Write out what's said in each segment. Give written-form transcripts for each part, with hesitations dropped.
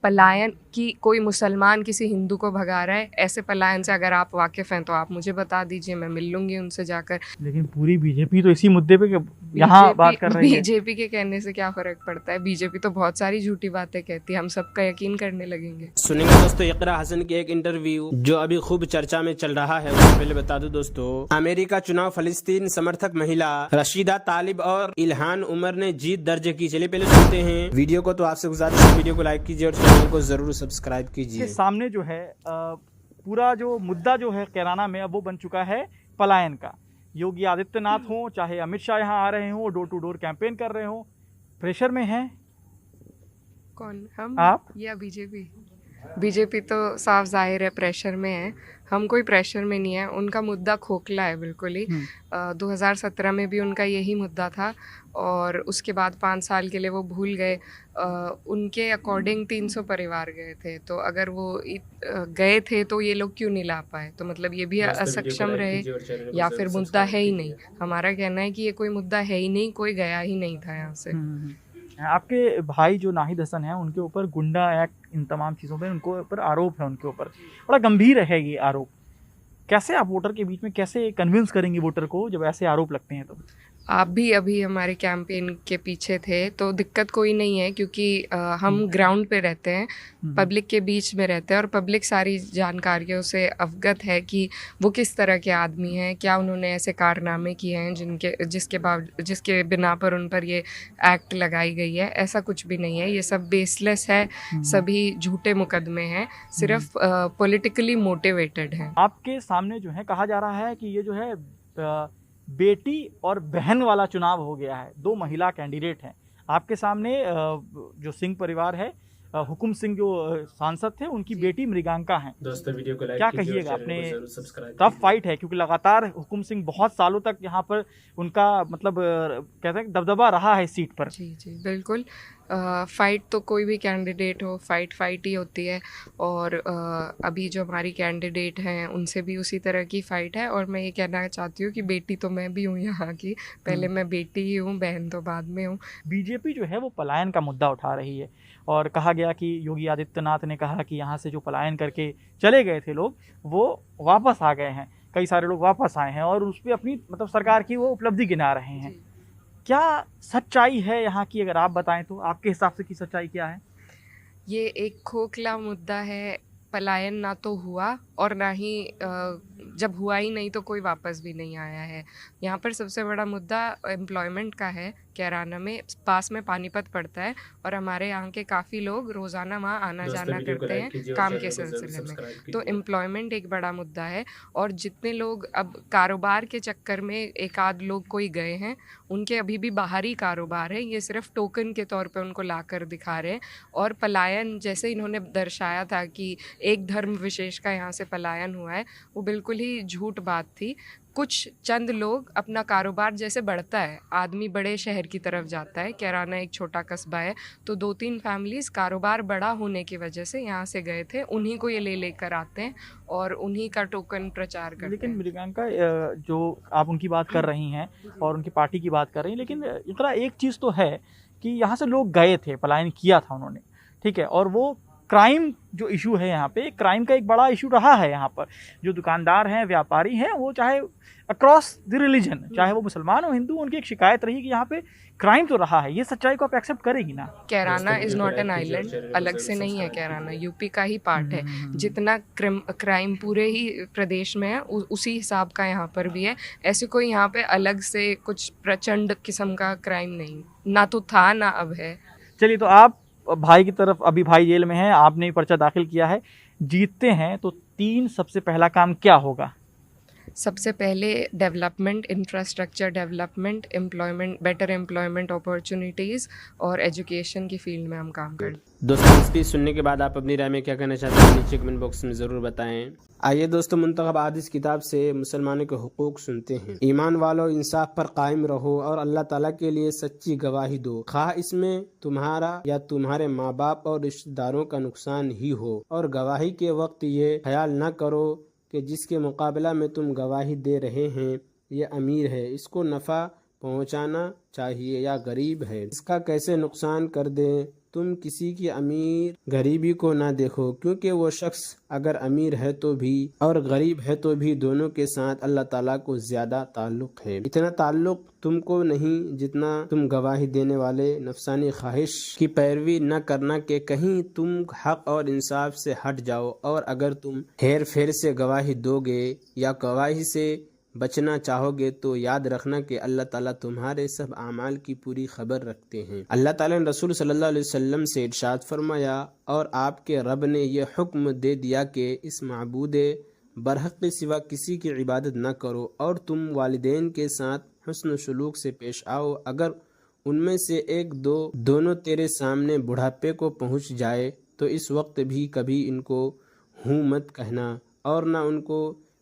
पलायन की कोई मुसलमान किसी हिंदू को भगा रहा है, ऐसे पलायन से अगर आप वाकिफ़ हैं तो आप मुझे बता दीजिए, मैं मिल लूँगी उनसे जाकर। लेकिन पूरी बीजेपी तो इसी मुद्दे पे यहाँ बात कर रही है। बीजेपी के कहने से क्या फ़र्क पड़ता है? बीजेपी तो बहुत सारी झूठी बातें कहती है, हम सबका यकीन करने लगेंगे। सुनेंगे दोस्तों इकरा हसन की एक इंटरव्यू जो अभी खूब चर्चा में चल रहा है। उससे पहले बता दूं दोस्तों, अमेरिका चुनाव फलस्तीन समर्थक महिला रशीदा तालिब और इल्हान उमर ने जीत दर्ज की। चलिए पहले सुनते हैं वीडियो को। तो आपसे गुजारिश है वीडियो को लाइक कीजिए और चैनल को जरूर सब्सक्राइब कीजिए। के सामने जो है पूरा जो मुद्दा जो है कैराना में अब वो बन चुका है पलायन का। योगी आदित्यनाथ हो चाहे अमित शाह यहाँ आ रहे हो, डोर टू डोर कैंपेन कर रहे हो, प्रेशर में हैं कौन, हम आप या बीजेपी? बीजेपी तो साफ जाहिर है प्रेशर में है, हम कोई प्रेशर में नहीं है। उनका मुद्दा खोखला है बिल्कुल ही। 2017 में भी उनका यही मुद्दा था और उसके बाद 5 साल के लिए वो भूल गए। उनके अकॉर्डिंग 300 परिवार गए थे, तो अगर वो गए थे तो ये लोग क्यों नहीं ला पाए? तो मतलब ये भी असक्षम रहे या फिर मुद्दा है ही नहीं। हमारा कहना है कि ये कोई मुद्दा है ही नहीं, कोई गया ही नहीं था यहाँ से। आपके भाई जो नाहिद हसन है उनके ऊपर गुंडा एक्ट इन तमाम चीज़ों पे उनको ऊपर आरोप है, उनके ऊपर बड़ा गंभीर है ये आरोप। कैसे आप वोटर के बीच में कैसे कन्विंस करेंगे वोटर को जब ऐसे आरोप लगते हैं? तो आप भी अभी हमारे कैंपेन के पीछे थे, तो दिक्कत कोई नहीं है क्योंकि हम ग्राउंड पे रहते हैं, पब्लिक के बीच में रहते हैं और पब्लिक सारी जानकारियों से अवगत है कि वो किस तरह के आदमी हैं, क्या उन्होंने ऐसे कारनामे किए हैं जिसके बिना पर उन पर ये एक्ट लगाई गई है। ऐसा कुछ भी नहीं है, ये सब बेसलेस है, सभी झूठे मुकदमे हैं, सिर्फ पॉलिटिकली मोटिवेटेड हैं। आपके सामने जो है कहा जा रहा है कि ये जो है बेटी और बहन वाला चुनाव हो गया है। 2 महिला कैंडिडेट हैं आपके सामने। जो सिंह परिवार है, हुकुम सिंह जो सांसद थे, उनकी बेटी मृगांका हैं। दोस्तों वीडियो को लाइक क्या कहिएगा? अपने टफ फाइट है क्योंकि लगातार हुकुम सिंह बहुत सालों तक यहाँ पर उनका मतलब कहते हैं दबदबा रहा है इस सीट पर। जी जी बिल्कुल। फ़ाइट तो कोई भी कैंडिडेट हो, फ़ाइट ही होती है और अभी जो हमारी कैंडिडेट हैं उनसे भी उसी तरह की फ़ाइट है। और मैं ये कहना चाहती हूँ कि बेटी तो मैं भी हूँ यहाँ की, पहले मैं बेटी ही हूँ, बहन तो बाद में हूँ। बीजेपी जो है वो पलायन का मुद्दा उठा रही है और कहा गया कि योगी आदित्यनाथ ने कहा कि यहाँ से जो पलायन करके चले गए थे लोग वो वापस आ गए हैं, कई सारे लोग वापस आए हैं और उस पर अपनी मतलब सरकार की वो उपलब्धि गिना रहे हैं। क्या सच्चाई है यहाँ की? अगर आप बताएं तो आपके हिसाब से की सच्चाई क्या है? ये एक खोखला मुद्दा है। पलायन ना तो हुआ और ना ही जब हुआ ही नहीं तो कोई वापस भी नहीं आया है। यहाँ पर सबसे बड़ा मुद्दा एम्प्लॉयमेंट का है। कैराना में पास में पानीपत पड़ता है और हमारे यहाँ के काफ़ी लोग रोज़ाना वहाँ आना जाना करते हैं काम के सिलसिले में, तो एम्प्लॉयमेंट एक बड़ा मुद्दा है। और जितने लोग अब कारोबार के चक्कर में एक आध लोग कोई गए हैं, उनके अभी भी बाहरी कारोबार है, ये सिर्फ टोकन के तौर पे उनको लाकर दिखा रहे हैं। और पलायन जैसे इन्होंने दर्शाया था कि एक धर्म विशेष का यहाँ से पलायन हुआ है, वो बिल्कुल ही झूठ बात थी। कुछ चंद लोग अपना कारोबार जैसे बढ़ता है, आदमी बड़े शहर की तरफ जाता है, कैराना एक छोटा कस्बा है, तो 2-3 फैमिलीज़ कारोबार बड़ा होने की वजह से यहाँ से गए थे, उन्हीं को ये लेकर आते हैं और उन्हीं का टोकन प्रचार करते हैं। लेकिन मृगांका जो आप उनकी बात कर रही हैं और उनकी पार्टी की बात कर रही हैं, लेकिन इतना एक चीज़ तो है कि यहाँ से लोग गए थे, पलायन किया था उन्होंने, ठीक है, और वो क्राइम जो इशू है यहाँ पे, क्राइम का एक बड़ा इशू रहा है यहाँ पर। जो दुकानदार हैं, व्यापारी हैं, वो चाहे अक्रॉस द रिलीजन, चाहे वो मुसलमान हो हिंदू, उनकी एक शिकायत रही कि यहाँ पे क्राइम तो रहा है। ये सच्चाई को आप एक्सेप्ट करेगी ना? Kairana is not an island, अलग से नहीं है। कैराना यूपी का ही पार्ट है। जितना क्राइम पूरे ही प्रदेश में है उसी हिसाब का यहाँ पर भी है। ऐसे कोई यहाँ पे अलग से कुछ प्रचंड किस्म का क्राइम नहीं, ना तो था ना अब है। चलिए, तो आप भाई की तरफ, अभी भाई जेल में है, आपने पर्चा दाखिल किया है, जीतते हैं तो 3 सबसे पहला काम क्या होगा? सबसे पहले development, infrastructure development, employment, better employment opportunities और एजुकेशन की फील्ड में हम काम करें। दोस्तों स्पीच सुनने के बाद आप अपनी राय में क्या कहना चाहते हैं नीचे कमेंट बॉक्स में ज़रूर बताएं। आइए दोस्तों मुंतखब हादिस किताब से मुसलमानों के हुकूक सुनते हैं। ईमान वालों, इंसाफ पर कायम रहो और अल्लाह ताला के लिए सच्ची गवाही दो, खा इसमें तुम्हारा या तुम्हारे माँ बाप और रिश्तेदारों का नुकसान ही हो। और गवाही के वक्त ये ख्याल न करो कि जिसके मुकाबला में तुम गवाही दे रहे हैं ये अमीर है, इसको नफ़ा पहुंचाना चाहिए या गरीब है, इसका कैसे नुकसान कर दे तुम किसी की अमीर गरीबी को ना देखो, क्योंकि वो शख्स अगर अमीर है तो भी और गरीब है तो भी दोनों के साथ अल्लाह ताला को ज्यादा ताल्लुक है। इतना ताल्लुक तुमको नहीं जितना तुम गवाही देने वाले नफसानी ख्वाहिश की पैरवी न करना के कहीं तुम हक और इंसाफ से हट जाओ, और अगर तुम हेर फेर से गवाही दोगे या गवाही से बचना चाहोगे तो याद रखना कि अल्लाह ताला तुम्हारे सब अमाल की पूरी खबर रखते हैं। अल्लाह ताला ने रसूल सल्लल्लाहु अलैहि वसल्लम से इरशाद फरमाया, और आपके रब ने यह हुक्म दे दिया कि इस माबूद बरहक के सिवा किसी की इबादत न करो, और तुम वालिदैन के साथ हुस्न सलूक से पेश आओ। अगर उनमें से एक दोनों तेरे सामने बुढ़ापे को पहुँच जाए तो इस वक्त भी कभी इनको हूँ मत कहना और न उनको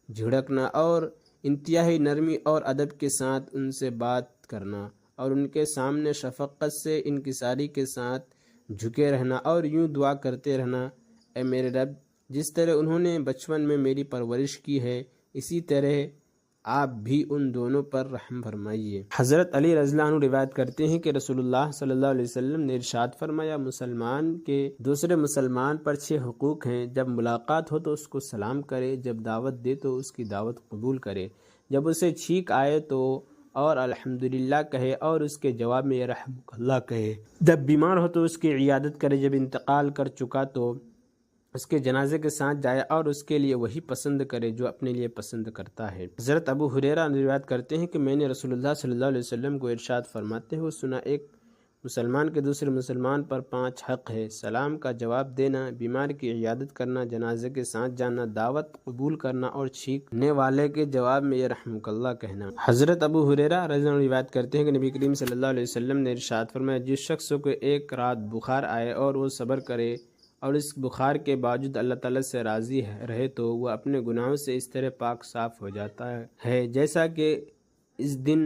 झिड़कना, और इंतहाई नरमी और अदब के साथ उनसे बात करना, और उनके सामने शफक़त से इनकिसारी के साथ झुके रहना, और यूं दुआ करते रहना, ए मेरे रब, जिस तरह उन्होंने बचपन में मेरी परवरिश की है इसी तरह आप भी उन दोनों पर रहम फरमाइए। हज़रत अली रज़ियल्लाहु अन्हु रिवायत करते हैं कि रसूलुल्लाह सल्लल्लाहु अलैहि वसल्लम ने इरशाद फरमाया, मुसलमान के दूसरे मुसलमान पर 6 हुकूक हैं। जब मुलाकात हो तो उसको सलाम करे, जब दावत दे तो उसकी दावत कबूल करे, जब उसे छींक आए तो और अल्हम्दुलिल्लाह कहे और उसके जवाब में रहमुकल्लाह कहे, जब बीमार हो तो उसकी इयादत करे, जब इंतकाल कर चुका तो उसके जनाजे के साथ जाए और उसके लिए वही पसंद करे जो अपने लिए पसंद करता है। हज़रत अबू हुरैरा रिवायत करते हैं कि मैंने रसूलुल्लाह सल्लल्लाहु अलैहि वसल्लम को इरशाद फरमाते हुए सुना, एक मुसलमान के दूसरे मुसलमान पर 5 हक़ है। सलाम का जवाब देना, बीमार की इयादत करना, जनाजे के साथ जाना, दावत कबूल करना और छींकने वाले के जवाब में ये रहमुकल्लाह कहना। हज़रत अबू हुरैरा रज़ियल्लाहु अन्हु रिवायत करते हैं कि नबी करीम सल्लल्लाहु अलैहि वसल्लम ने इरशाद फरमाया, जिस शख्स को एक रात बुखार आए और वो सब्र करे और इस बुखार के बावजूद अल्लाह ताला से राज़ी रहे तो वह अपने गुनाहों से इस तरह पाक साफ़ हो जाता है जैसा कि इस दिन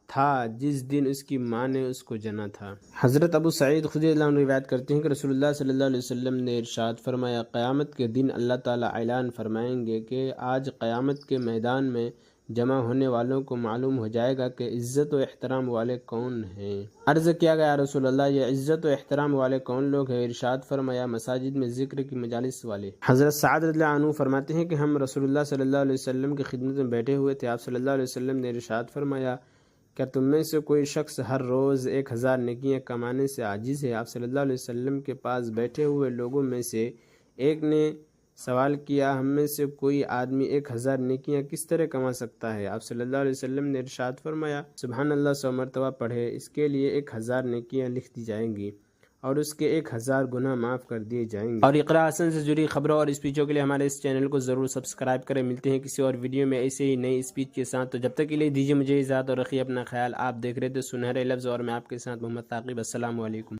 था जिस दिन उसकी माँ ने उसको जना था। हज़रत अबू सईद खुदरी अल्लाह अन्हु रिवायत करते हैं कि रसूलुल्लाह सल्लल्लाहु अलैहि वसल्लम ने इरशाद फरमाया, क़यामत के दिन अल्लाह ताला ऐलान फरमाएंगे कि आज क़यामत के मैदान में जमा होने वालों को मालूम हो जाएगा कि इज़्ज़त व एहतराम वाले कौन हैं। अर्ज़ किया गया, रसूलुल्लाह ये इज़्ज़त व एहतराम वाले कौन लोग हैं? इरशाद फरमाया, मसाजिद में ज़िक्र की मजालिस वाले। हज़रत साद रज़ियल्लाहु अन्हु फरमाते हैं कि हम रसूलुल्लाह सल्लल्लाहु अलैहि वसल्लम की खिदमत में बैठे हुए थे। आप सल्लल्लाहु अलैहि वसल्लम ने इरशाद फरमाया, क्या तुम में से कोई शख्स हर रोज़ 1000 नेकियां कमाने से आजिज़ है? आप सल्लल्लाहु अलैहि वसल्लम के पास बैठे हुए लोगों में से एक ने सवाल किया, हम में से कोई आदमी 1000 नेकियां किस तरह कमा सकता है? आप सल्लल्लाहु अलैहि वसल्लम ने इरशाद फरमाया, सुभान अल्लाह 100 मरतबा पढ़े, इसके लिए 1000 नेकियां लिख दी जाएंगी और उसके 1000 गुनाह माफ़ कर दिए जाएंगे। और इक़रा हसन से जुड़ी खबरों और स्पीचों के लिए हमारे इस चैनल को ज़रूर सब्सक्राइब करें। मिलते हैं किसी और वीडियो में ऐसे ही नई स्पीच के साथ। तो जब तक के लिए दीजिए मुझे इजाज़त और रखिए अपना ख्याल। आप देख रहे थे सुनहरे लफ्ज़ और मैं आपके साथ मोहम्मद ताक़िब। अस्सलामु अलैकुम।